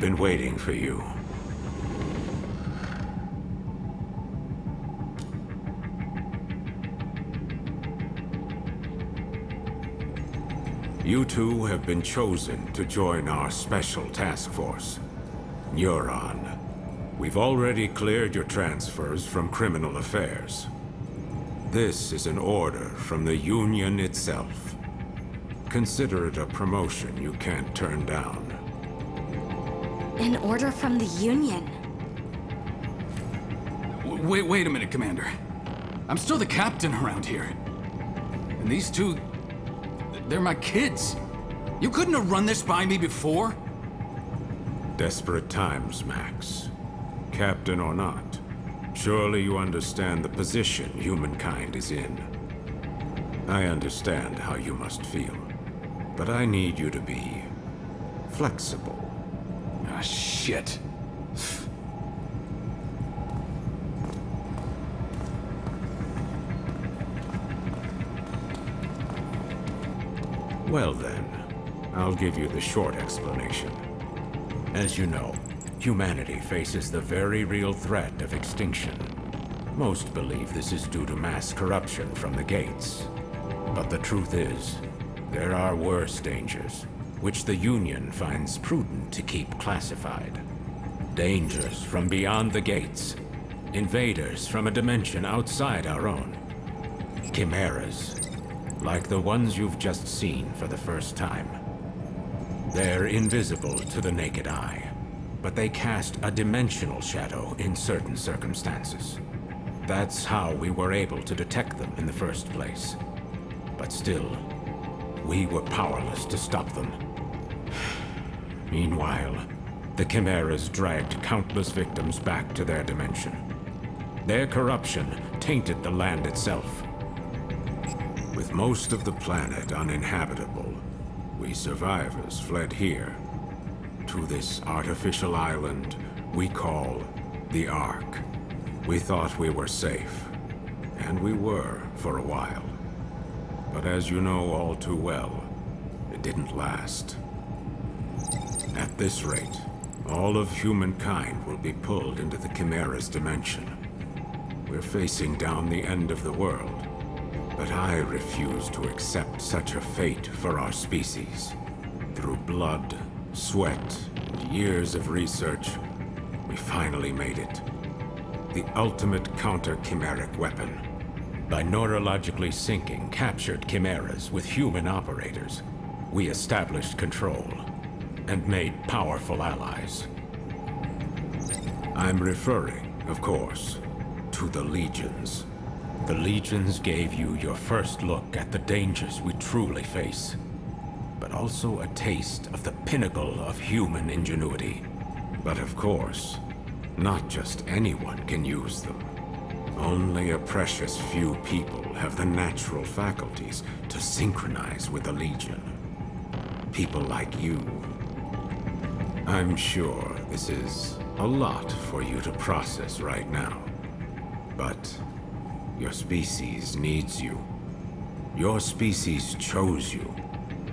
been waiting for you. You two have been chosen to join our special task force, Neuron. We've already cleared your transfers from criminal affairs. This is an order from the Union itself. Consider it a promotion you can't turn down. An order from the Union? Wait a minute, Commander. I'm still the captain around here. And these two... they're my kids. You couldn't have run this by me before? Desperate times, Max. Captain or not, surely you understand the position humankind is in. I understand how you must feel, but I need you to be flexible. Ah, shit. Well then, I'll give you the short explanation. As you know, humanity faces the very real threat of extinction. Most believe this is due to mass corruption from the gates. But the truth is, there are worse dangers, which the Union finds prudent to keep classified. Dangers from beyond the gates. Invaders from a dimension outside our own. Chimeras, like the ones you've just seen for the first time. They're invisible to the naked eye, but they cast a dimensional shadow in certain circumstances. That's how we were able to detect them in the first place. But still, we were powerless to stop them. Meanwhile, the Chimeras dragged countless victims back to their dimension. Their corruption tainted the land itself. With most of the planet uninhabitable, we survivors fled here, to this artificial island we call the Ark. We thought we were safe, and we were for a while. But as you know all too well, it didn't last. At this rate, all of humankind will be pulled into the Chimera's dimension. We're facing down the end of the world. But I refuse to accept such a fate for our species. Through blood, sweat, and years of research, we finally made it. The ultimate counter-chimeric weapon. By neurologically syncing captured chimeras with human operators, we established control and made powerful allies. I'm referring, of course, to the Legions. The Legions gave you your first look at the dangers we truly face, but also a taste of the pinnacle of human ingenuity. But of course, not just anyone can use them. Only a precious few people have the natural faculties to synchronize with the Legion. People like you. I'm sure this is a lot for you to process right now, but your species needs you. Your species chose you.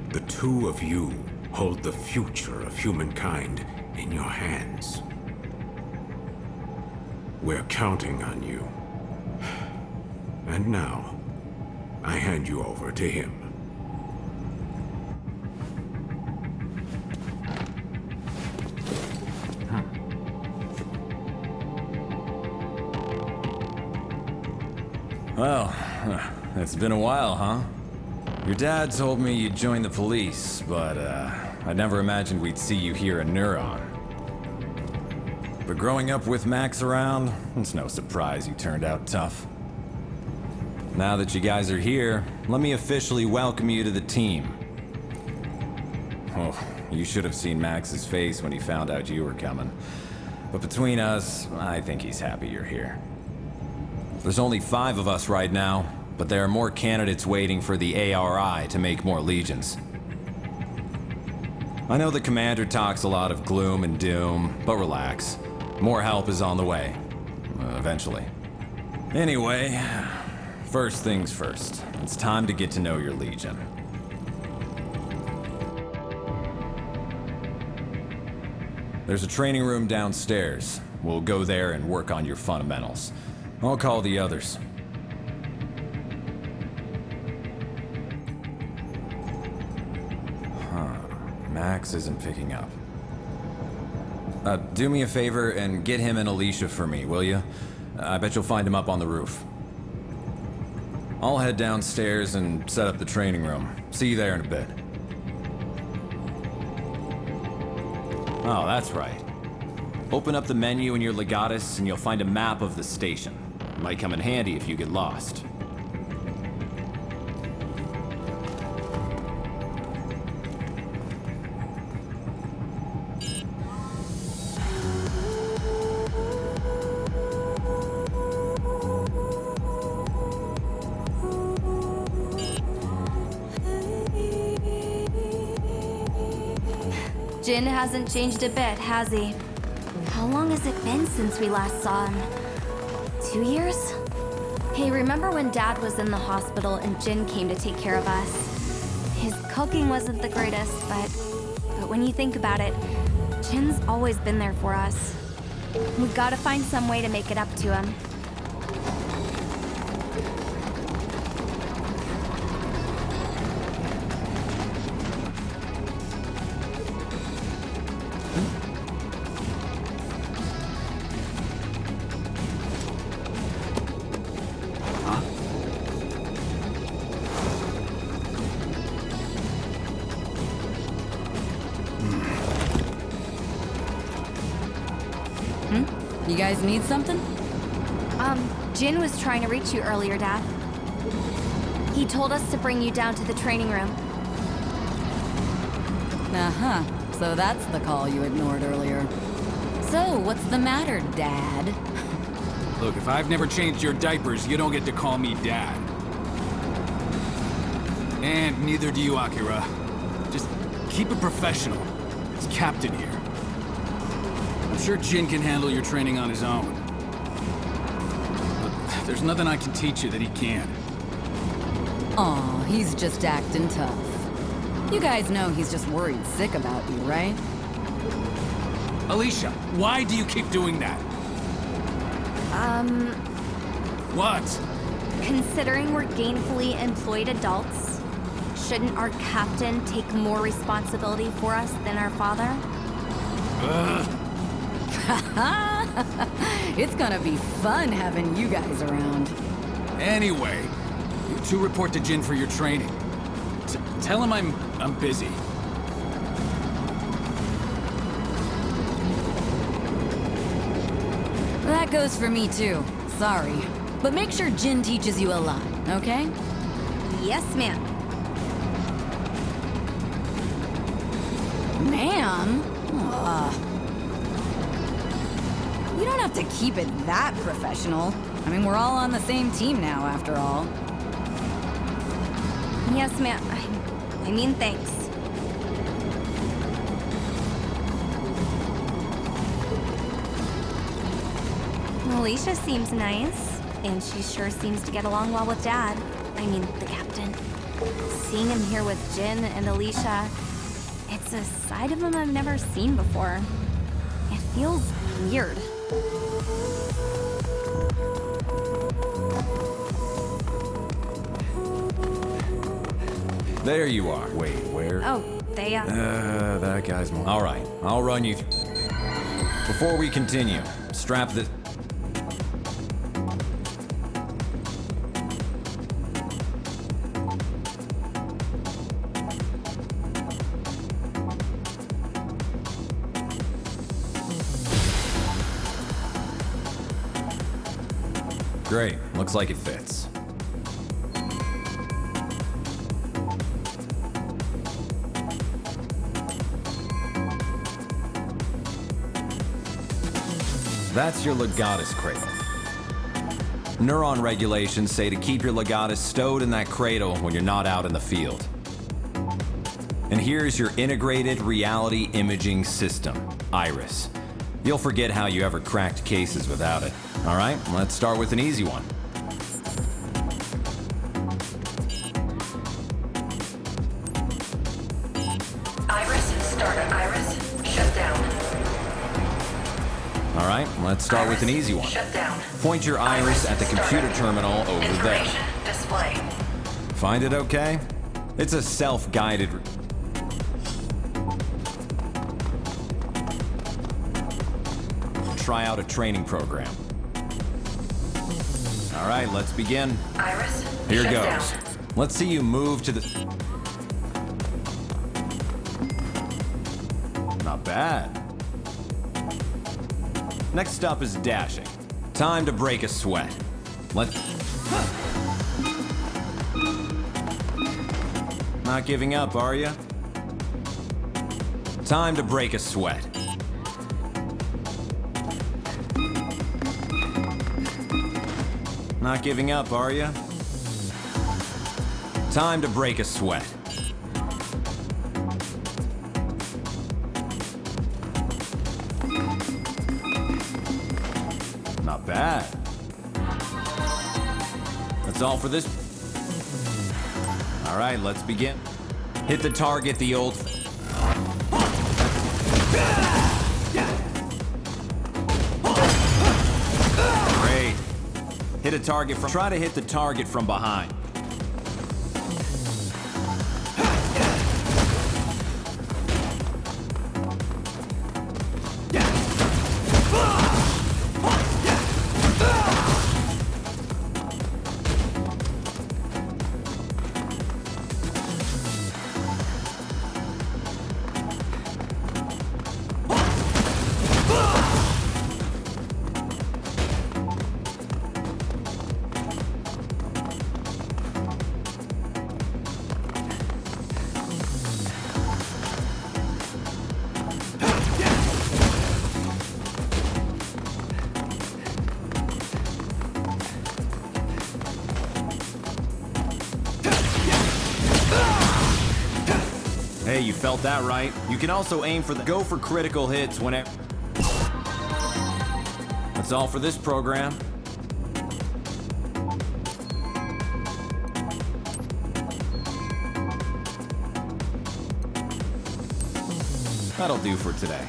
The two of you hold the future of humankind in your hands. We're counting on you. And now, I hand you over to him. Well, it's been a while, huh? Your dad told me you'd join the police, but I never imagined we'd see you here in Neuron. But growing up with Max around, it's no surprise you turned out tough. Now that you guys are here, let me officially welcome you to the team. Oh, you should have seen Max's face when he found out you were coming. But between us, I think he's happy you're here. There's only 5 of us right now, but there are more candidates waiting for the ARI to make more legions. I know the commander talks a lot of gloom and doom, but relax. More help is on the way. Eventually. Anyway, first things first. It's time to get to know your legion. There's a training room downstairs. We'll go there and work on your fundamentals. I'll call the others. Max isn't picking up. Do me a favor and get him and Alicia for me, will you? I bet you'll find him up on the roof. I'll head downstairs and set up the training room. See you there in a bit. Oh, that's right. Open up the menu in your Legatus and you'll find a map of the station. It might come in handy if you get lost. Jin hasn't changed a bit, has he? How long has it been since we last saw him? 2 years? Hey, remember when Dad was in the hospital and Jin came to take care of us? His cooking wasn't the greatest, but when you think about it, Jin's always been there for us. We gotta find some way to make it up to him. You guys need something? Jin was trying to reach you earlier, Dad. He told us to bring you down to the training room. Uh-huh. So that's the call you ignored earlier. So, what's the matter, Dad? Look, if I've never changed your diapers, you don't get to call me Dad. And neither do you, Akira. Just keep it professional. It's Captain here. I'm sure Jin can handle your training on his own. But there's nothing I can teach you that he can't. Aw, he's just acting tough. You guys know he's just worried sick about you, right? Alicia, why do you keep doing that? What? Considering we're gainfully employed adults, shouldn't our captain take more responsibility for us than our father? It's gonna be fun having you guys around. Anyway, you two report to Jin for your training. Tell him I'm busy. That goes for me too. Sorry. But make sure Jin teaches you a lot, okay? Yes, ma'am. Ma'am? You don't have to keep it that professional. I mean, we're all on the same team now, after all. Yes, ma'am. I mean, thanks. Alicia seems nice, and she sure seems to get along well with Dad. I mean, the captain. Seeing him here with Jin and Alicia, it's a side of him I've never seen before. It feels weird. There you are. Wait, where? Oh, they, That guy's more. All right, I'll run you. Before we continue, strap the. Great, looks like it fits. That's your Legatus cradle. Neuron regulations say to keep your Legatus stowed in that cradle when you're not out in the field. And here's your integrated reality imaging system, Iris. You'll forget how you ever cracked cases without it. All right, let's start with an easy one. Iris, starter Iris, shut down. right, let's start with an easy one. Shut down. Point your iris at the computer terminal over there. Information display. Find it okay? It's a self-guided... Try out a training program. All right, let's begin. Iris. Here shut goes. Down. Let's see you move to the... Not bad. Next up is dashing. Time to break a sweat. Let's... Not giving up, are you? Time to break a sweat. Not giving up, are you? Time to break a sweat. Not bad. That's all for this. All right, let's begin. Hit the target the old... Great. Hit a target from... Try to hit the target from behind. Hey, you felt that right. You can also aim for the... Go for critical hits whenever... That's all for this program. That'll do for today.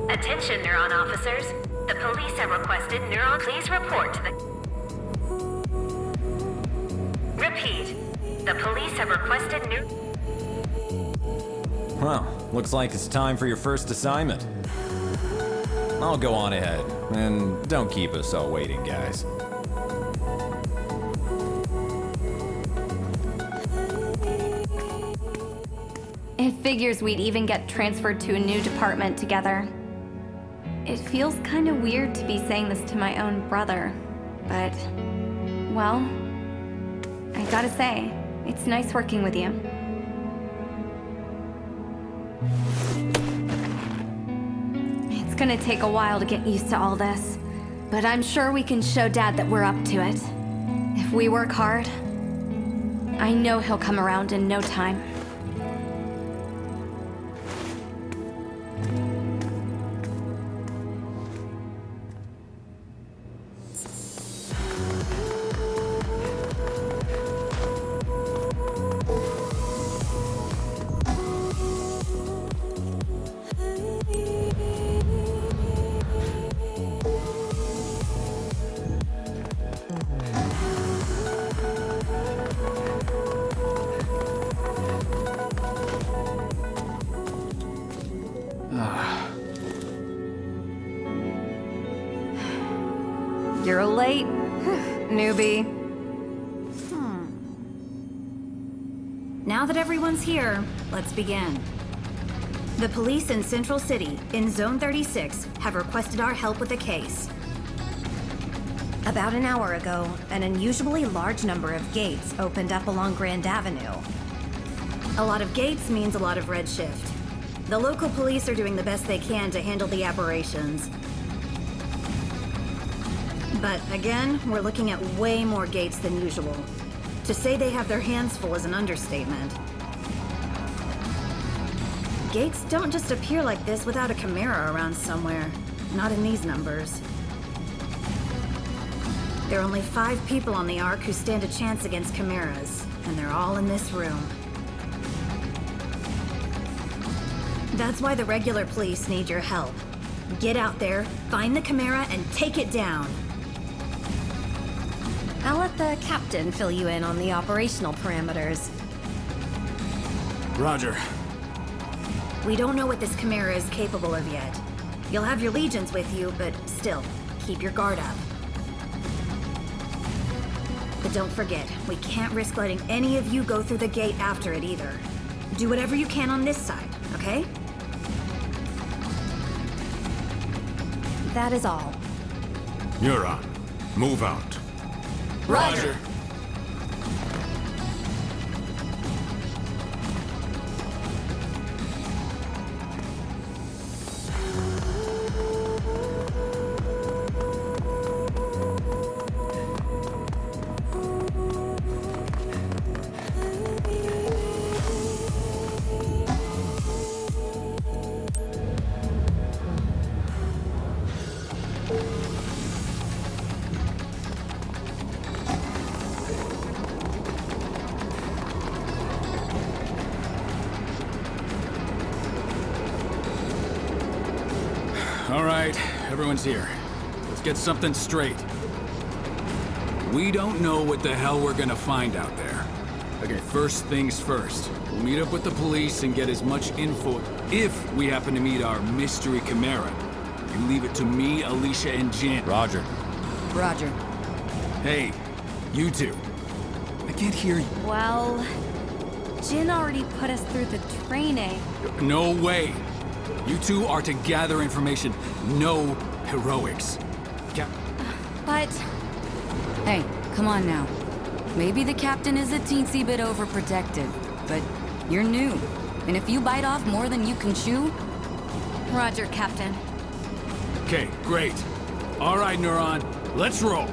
Attention, Neuron officers. The police have requested Neuron. Please report to the... Repeat. The police have requested Well, looks like it's time for your first assignment. I'll go on ahead, and don't keep us all waiting, guys. It figures we'd even get transferred to a new department together. It feels kind of weird to be saying this to my own brother, but, well, I gotta say, it's nice working with you. It's gonna take a while to get used to all this, but I'm sure we can show Dad that we're up to it. If we work hard, I know he'll come around in no time. You're late, newbie. Now that everyone's here, let's begin. The police in Central City, in Zone 36, have requested our help with a case. About an hour ago, an unusually large number of gates opened up along Grand Avenue. A lot of gates means a lot of redshift. The local police are doing the best they can to handle the aberrations. But again, we're looking at way more gates than usual. To say they have their hands full is an understatement. Gates don't just appear like this without a Chimera around somewhere. Not in these numbers. There are only 5 people on the Ark who stand a chance against Chimeras, and they're all in this room. That's why the regular police need your help. Get out there, find the Chimera, and take it down. I'll let the captain fill you in on the operational parameters. Roger. We don't know what this Chimera is capable of yet. You'll have your legions with you, but still, keep your guard up. But don't forget, we can't risk letting any of you go through the gate after it either. Do whatever you can on this side, okay? That is all. Neuron, move out. Roger. All right, everyone's here. Let's get something straight. We don't know what the hell we're gonna find out there. Okay, first things first. We'll meet up with the police and get as much info if we happen to meet our mystery Chimera. You leave it to me, Alicia, and Jin. Roger. Roger. Hey, you two. I can't hear you. Well, Jin already put us through the training. No way. You two are to gather information. No heroics. But Hey, come on now. Maybe the captain is a teensy bit overprotective, but you're new. And if you bite off more than you can chew... Roger, Captain. Okay, great. All right, Neuron. Let's roll.